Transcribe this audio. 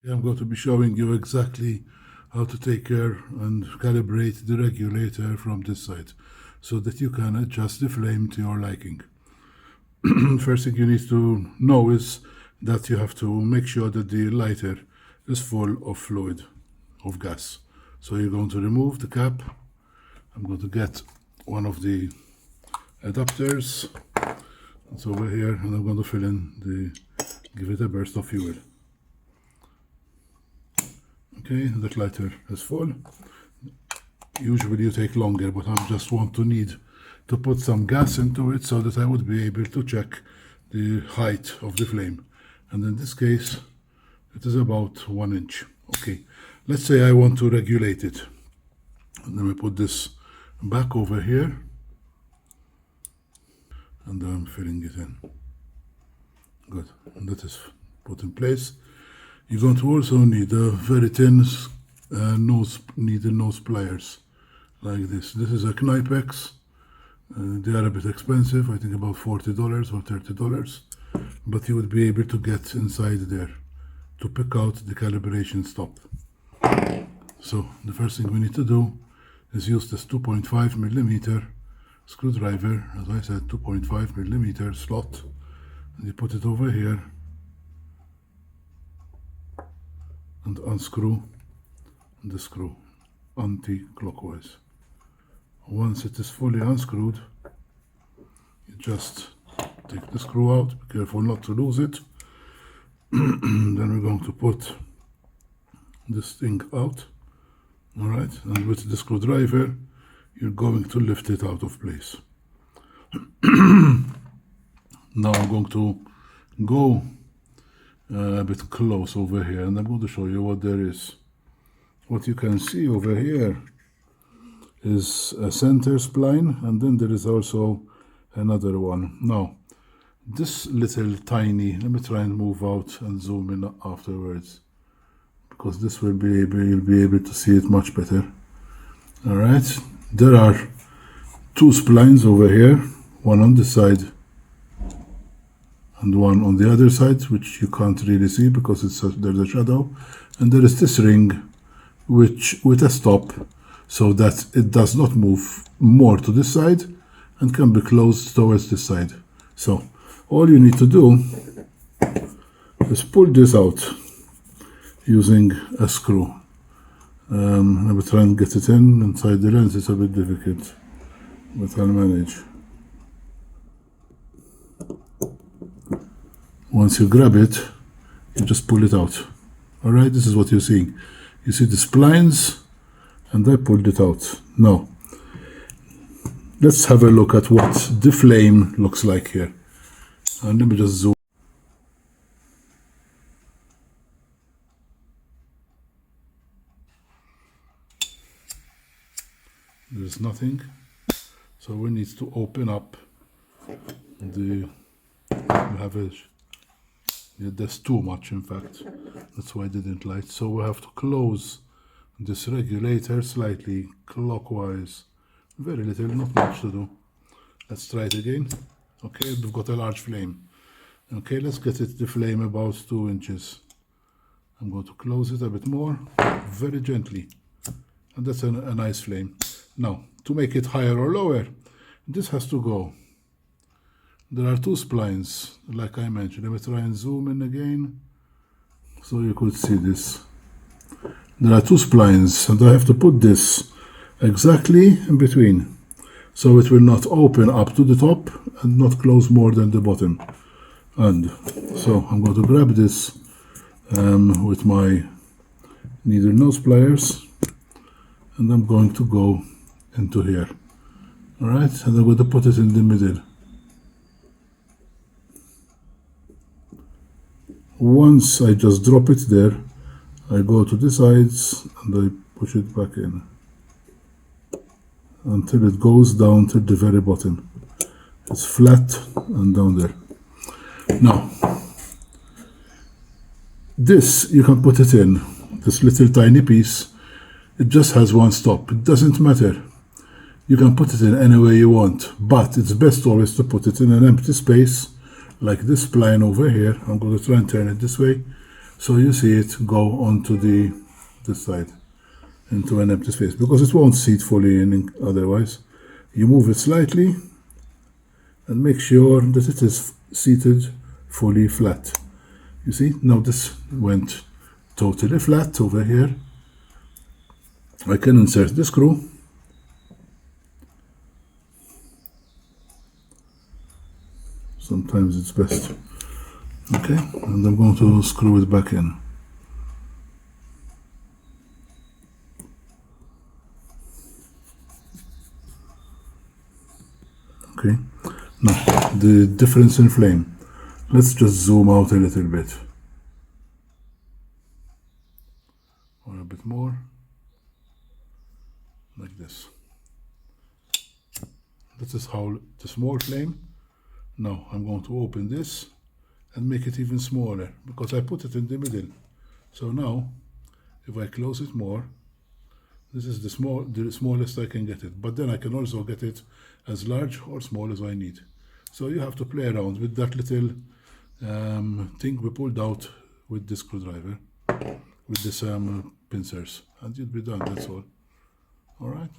I'm going to be showing you exactly how to take care and calibrate the regulator from this side so that you can adjust the flame to your liking. First thing you need to know is that you have to make sure that the lighter is full of fluid, of gas. So you're going to remove the cap. I'm going to get one of the adapters. It's over here, and I'm going to fill in give it a burst of fuel. Okay, the lighter is full. Usually you take longer, but I just need to put some gas into it so that I would be able to check the height of the flame. And in this case, it is about 1 inch. Okay, let's say I want to regulate it. And then we put this back over here. And I'm filling it in. Good, and that is put in place. You're going to also need a very thin nose pliers like this. This is a Knipex. They are a bit expensive, I think about $40 or $30, but you would be able to get inside there to pick out the calibration stop. So the first thing we need to do is use this 2.5 millimeter screwdriver, as I said, 2.5 millimeter slot, and you put it over here and unscrew the screw anti-clockwise. Once it is fully unscrewed, you just take the screw out. Be careful not to lose it. Then we're going to put this thing out. Alright, and with the screwdriver you're going to lift it out of place. Now I'm going to go a bit close over here, and I'm going to show you what there is. What you can see over here is a center spline, and then there is also another one. Now this little tiny, let me try and move out and zoom in afterwards, because this will be able, you'll be able to see it much better. All right, there are two splines over here, one on this side and one on the other side, which you can't really see because there's a shadow, and there is this ring which with a stop so that it does not move more to this side and can be closed towards this side. So all you need to do is pull this out using a screw. I will try and get it in inside the lens. It's a bit difficult, but I'll manage. Once you grab it, you just pull it out. All right, this is what you're seeing. You see the splines, and I pulled it out. Now, let's have a look at what the flame looks like here. And let me just zoom. There's nothing. So we need to open up we have a, yeah, there's too much, in fact. That's why I didn't light. So we have to close this regulator slightly clockwise. Very little, not much to do. Let's try it again. Okay, we've got a large flame. Okay, let's get the flame about 2 inches. I'm going to close it a bit more, very gently. And that's a nice flame. Now, to make it higher or lower, this has to go. There are two splines, like I mentioned. Let me try and zoom in again so you could see this. There are two splines, and I have to put this exactly in between so it will not open up to the top and not close more than the bottom. And so I'm going to grab this with my needle nose pliers, and I'm going to go into here. All right, and I'm going to put it in the middle. Once I just drop it there, I go to the sides and I push it back in until it goes down to the very bottom. It's flat and down there. Now, this you can put it in, this little tiny piece. It just has one stop. It doesn't matter. You can put it in any way you want, but it's best always to put it in an empty space like this spline over here. I'm going to try and turn it this way, So you see it go onto this side into an empty space, because it won't seat fully in otherwise. You move it slightly and make sure that it is seated fully flat. You see, now this went totally flat over here. I can insert the screw. Sometimes it's best. Okay, and I'm going to screw it back in. Okay, now the difference in flame. Let's just zoom out a little bit. Or a bit more. Like this. This is how the small flame. Now I'm going to open this and make it even smaller, because I put it in the middle. So now, if I close it more, this is the smallest I can get it. But then I can also get it as large or small as I need. So you have to play around with that little thing we pulled out with this screwdriver, with this pincers, and you'll be done. That's all. All right.